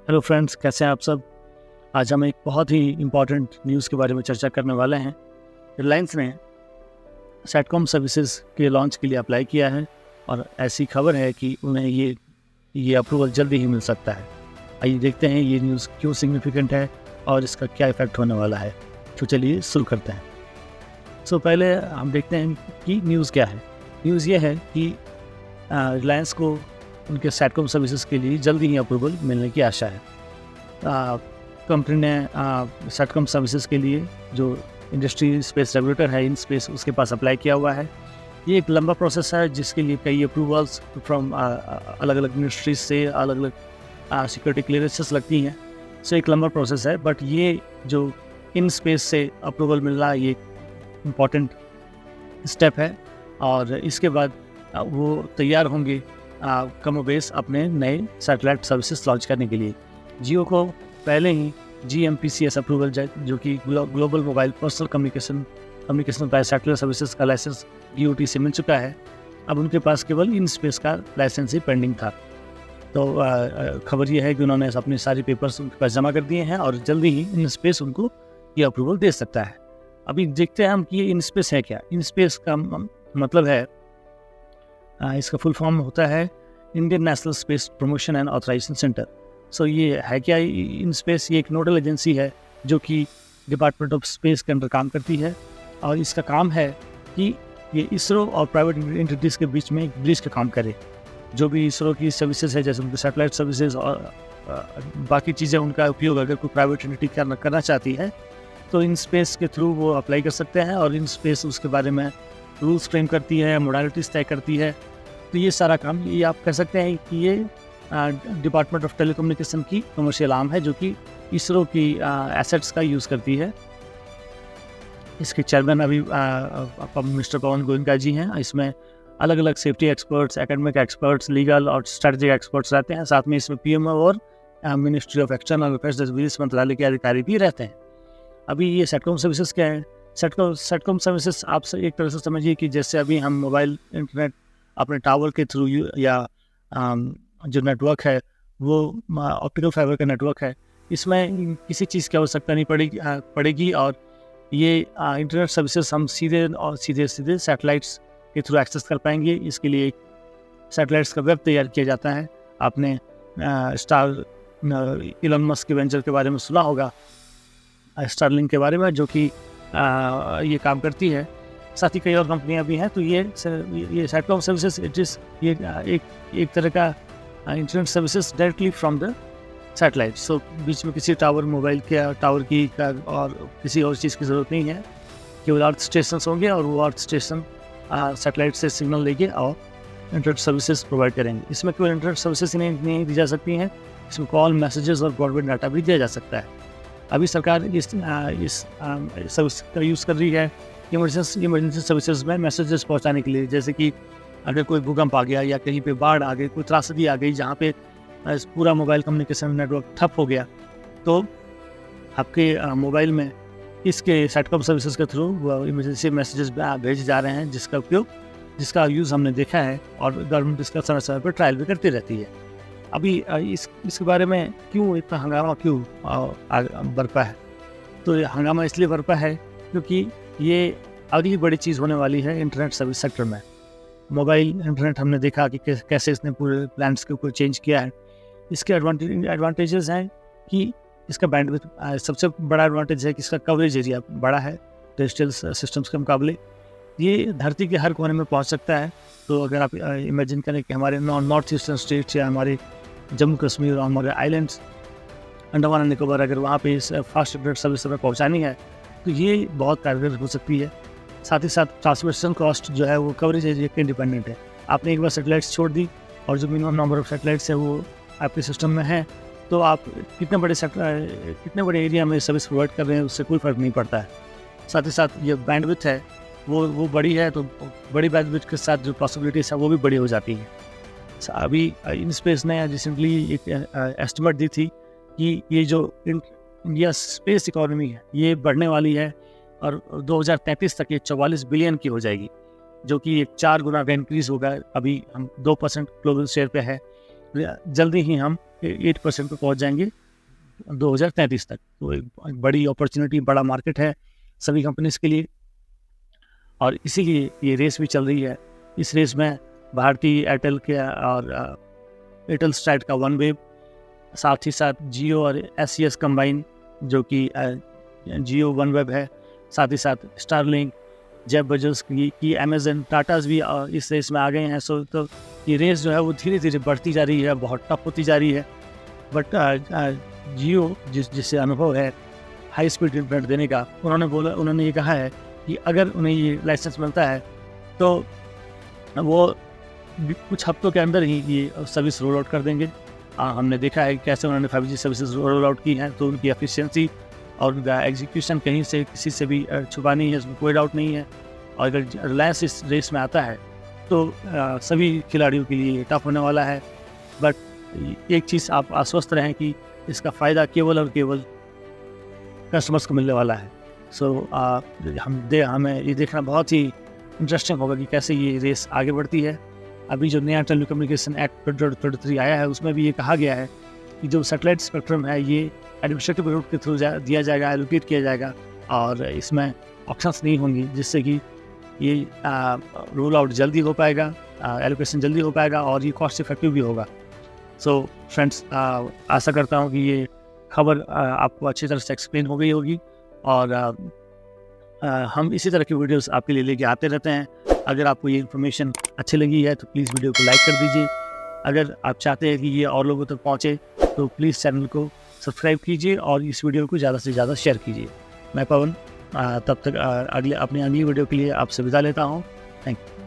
Hello friends, कैसे हैं आप सब। आज हम एक बहुत ही इम्पॉर्टेंट न्यूज़ के बारे में चर्चा करने वाले हैं। रिलायंस ने सैटकॉम सर्विसेज के लॉन्च के लिए अप्लाई किया है और ऐसी खबर है कि उन्हें ये अप्रूवल जल्दी ही मिल सकता है। आइए देखते हैं ये न्यूज़ क्यों सिग्निफिकेंट है और इसका क्या इफेक्ट होने वाला है। तो चलिए शुरू करते हैं। पहले हम देखते हैं कि न्यूज़ क्या है। न्यूज़ ये है कि रिलायंस को उनके सैटकॉम सर्विसेज के लिए जल्दी ही अप्रूवल मिलने की आशा है। कंपनी ने सैटकॉम सर्विसेज के लिए जो इंडस्ट्री स्पेस रेगुलेटर है इन स्पेस उसके पास अप्लाई किया हुआ है। ये एक लंबा प्रोसेस है जिसके लिए कई अप्रूवल्स फ्रॉम अलग अलग मिनिस्ट्रीज से अलग अलग सिक्योरिटी क्लियरेंसेस लगती हैं। एक लंबा प्रोसेस है, बट ये जो इन स्पेस से अप्रूवल मिलना ये इम्पॉर्टेंट स्टेप है और इसके बाद वो तैयार होंगे कम बेस अपने नए सैटेलाइट सर्विसेज लॉन्च करने के लिए। जियो को पहले ही GMPCS अप्रूवल जो कि global mobile personal communication bye satellite services का लाइसेंस DOT से मिल चुका है। अब उनके पास केवल इन स्पेस का लाइसेंस ही पेंडिंग था। तो खबर ये है कि उन्होंने अपने सारे पेपर्स उनके पास जमा कर दिए हैं और जल्दी ही इन स्पेस उनको ये अप्रूवल दे सकता है। अभी देखते हैं हम कि ये इन स्पेस है क्या। इन स्पेस का मतलब है, इसका फुल फॉर्म होता है Indian National Space Promotion and Authorisation Centre. ये है क्या इन स्पेस? ये एक नोडल एजेंसी है जो कि डिपार्टमेंट ऑफ स्पेस के अंदर काम करती है और इसका काम है कि ये इसरो और प्राइवेट एंटिटीज़ के बीच में एक ब्रिज का काम करे। जो भी इसरो की सर्विसेज है, जैसे उनकी सैटेलाइट सर्विसेज और बाकी चीज़ें, उनका उपयोग अगर कोई प्राइवेट एंटिटी करना चाहती है तो इन स्पेस के थ्रू वो अप्लाई कर सकते हैं और इन स्पेस उसके बारे में रूल्स फ्रेम करती है, मोडालिटीज़ तय करती है। तो ये सारा काम, ये आप कह सकते हैं कि ये डिपार्टमेंट ऑफ टेलीकम्युनिकेशन की कमर्शियल आर्म है जो कि इसरो की एसेट्स का यूज़ करती है। इसके चेयरमैन अभी मिस्टर पवन गोयनका जी हैं। इसमें अलग अलग safety experts, academic experts, legal और स्ट्रेटेजिक एक्सपर्ट्स रहते हैं। साथ में इसमें PMO और मिनिस्ट्री ऑफ एक्सटर्नल अफेयर्स विदेश मंत्रालय के अधिकारी भी रहते हैं। अभी ये सैटकॉम सर्विसेज क्या है? सैटकॉम सर्विसेज आप एक तरह से समझिए कि जैसे अभी हम मोबाइल इंटरनेट अपने टावर के थ्रू या जो नेटवर्क है वो ऑप्टिकल फाइबर का नेटवर्क है, इसमें किसी चीज़ की आवश्यकता नहीं पड़ेगी और ये इंटरनेट सर्विसेज हम सीधे सैटेलाइट्स के थ्रू एक्सेस कर पाएंगे। इसके लिए सैटेलाइट्स का वेब तैयार किया जाता है। आपने इलॉन मस्क के वेंचर के बारे में सुना होगा, स्टारलिंक के बारे में, जो कि ये काम करती है। साथ ही कई और कंपनियां भी हैं। तो ये सैटकॉम सर्विसेज ये एक तरह का internet services directly from the satellite. बीच में किसी मोबाइल के टावर की और किसी और चीज़ की ज़रूरत नहीं है। केवल अर्थ स्टेशन होंगे और वो अर्थ स्टेशन सैटेलाइट से सिग्नल लेके और इंटरनेट सर्विसेज प्रोवाइड करेंगे। इसमें केवल इंटरनेट सर्विसेज नहीं दी जा सकती हैं, इसमें कॉल, मैसेजेस और ब्रॉडबैंड डाटा भी दिया जा सकता है। अभी सरकार इस सर्विस का यूज़ कर रही है इमरजेंसी सर्विसेज में मैसेजेस पहुंचाने के लिए। जैसे कि अगर कोई भूकंप आ गया या कहीं पे बाढ़ आ गई, कोई त्रासदी आ गई जहां पे पूरा मोबाइल कम्युनिकेशन नेटवर्क ठप हो गया, तो आपके मोबाइल में इसके सैटकॉम सर्विसेज के थ्रू इमरजेंसी मैसेजेस भेजे जा रहे हैं, जिसका यूज़ हमने देखा है और गवर्नमेंट इसका समय समय पर ट्रायल भी करती रहती है। अभी इसके बारे में क्यों इतना हंगामा बरपा है? तो ये हंगामा इसलिए बरपा है क्योंकि ये अगली बड़ी चीज़ होने वाली है इंटरनेट सर्विस सेक्टर में। मोबाइल इंटरनेट हमने देखा कि कैसे इसने पूरे प्लान्स के ऊपर चेंज किया है। इसके एडवांटेजेस हैं कि इसका बैंडविड्थ, सबसे बड़ा एडवांटेज है कि इसका कवरेज एरिया बड़ा है टेरेस्ट्रियल सिस्टम्स के मुकाबले। ये धरती के हर कोने में पहुंच सकता है। तो अगर आप इमेजिन करें कि हमारे नॉर्थ ईस्टर्न स्टेट्स या हमारे जम्मू कश्मीर और हमारे आइलैंड्स, अंडमान एंड निकोबार, अगर वहाँ पे इस फास्ट इंटरनेट सर्विस हमें पहुँचानी है तो ये बहुत कारगर हो सकती है। साथ ही साथ ट्रांसमिशन कॉस्ट जो है वो कवरेज एरिया के इंडिपेंडेंट है। आपने एक बार सैटेलाइट्स छोड़ दी और जो मिनिमम नंबर ऑफ सैटेलाइट्स है वो आपके सिस्टम में है, तो आप कितने बड़े एरिया में सर्विस प्रोवाइड कर रहे हैं उससे कोई फ़र्क नहीं पड़ता है। साथ ही साथ ये बैंडविड्थ है वो बड़ी है, तो बड़ी बैंडविड्थ के साथ जो पॉसिबिलिटीज़ है वो भी बड़ी हो जाती है। अभी इन स्पेस ने रिसेंटली एक एस्टिमेट दी थी कि ये जो इंडिया स्पेस इकोनॉमी है ये बढ़ने वाली है और 2033 तक ये 44 बिलियन की हो जाएगी, जो कि एक 4 गुना का इंक्रीज़ होगा। अभी हम 2% ग्लोबल शेयर पे है जल्दी ही हम 8% पर पहुंच जाएंगे 2033 तक। तो एक बड़ी अपॉर्चुनिटी, बड़ा मार्केट है सभी कंपनीज के लिए, और इसीलिए ये रेस भी चल रही है। इस रेस में भारती एयरटेल के और एयरटेल स्ट्राइट का OneWeb, साथ ही साथ जियो और SES कंबाइन जो कि जियो OneWeb है, साथ ही साथ स्टारलिंक, जेफ बेजोस की अमेजन, टाटाज भी इस रेस में आ गए हैं। सो तो ये रेस जो है वो धीरे धीरे बढ़ती जा रही है, बहुत टफ होती जा रही है। बट जियो जिससे अनुभव है हाई स्पीड इंटरनेट देने का, उन्होंने ये कहा है कि अगर उन्हें ये लाइसेंस मिलता है तो वो कुछ हफ्तों के अंदर ही ये सर्विस रोल आउट कर देंगे। हमने देखा है कैसे उन्होंने 5G सर्विसेज रोल आउट की हैं, तो उनकी एफिशिएंसी और उनका एग्जीक्यूशन कहीं से किसी से भी छुपा नहीं है, इसमें कोई डाउट नहीं है। और अगर रिलायंस इस रेस में आता है तो सभी खिलाड़ियों के लिए टफ होने वाला है। बट एक चीज़ आप आश्वस्त रहें कि इसका फ़ायदा केवल और केवल कस्टमर्स को मिलने वाला है। सो हमें ये देखना बहुत ही इंटरेस्टिंग होगा कि कैसे ये रेस आगे बढ़ती है। अभी जो नया टेलीकम्युनिकेशन एक्ट 2023 आया है, उसमें भी ये कहा गया है कि जो सैटेलाइट स्पेक्ट्रम है ये एडमिनिस्ट्रेटिव रूट के थ्रू दिया जाएगा, एलोकेट किया जाएगा, और इसमें ऑप्शंस नहीं होंगी, जिससे कि ये रोल आउट जल्दी हो पाएगा, एलोकेशन जल्दी हो पाएगा और ये कॉस्ट इफेक्टिव भी होगा। सो फ्रेंड्स, आशा करता हूँ कि ये खबर आपको अच्छी तरह से एक्सप्लेन हो गई होगी, और हम इसी तरह की वीडियोस आपके लिए लेके आते रहते हैं। अगर आपको ये इन्फॉर्मेशन अच्छी लगी है तो प्लीज़ वीडियो को लाइक कर दीजिए। अगर आप चाहते हैं कि ये और लोगों तक पहुँचे तो प्लीज़ चैनल को सब्सक्राइब कीजिए और इस वीडियो को ज़्यादा से ज़्यादा शेयर कीजिए। मैं पवन तब तक अपनी अगली वीडियो के लिए आपसे विदा लेता हूँ। Thank you.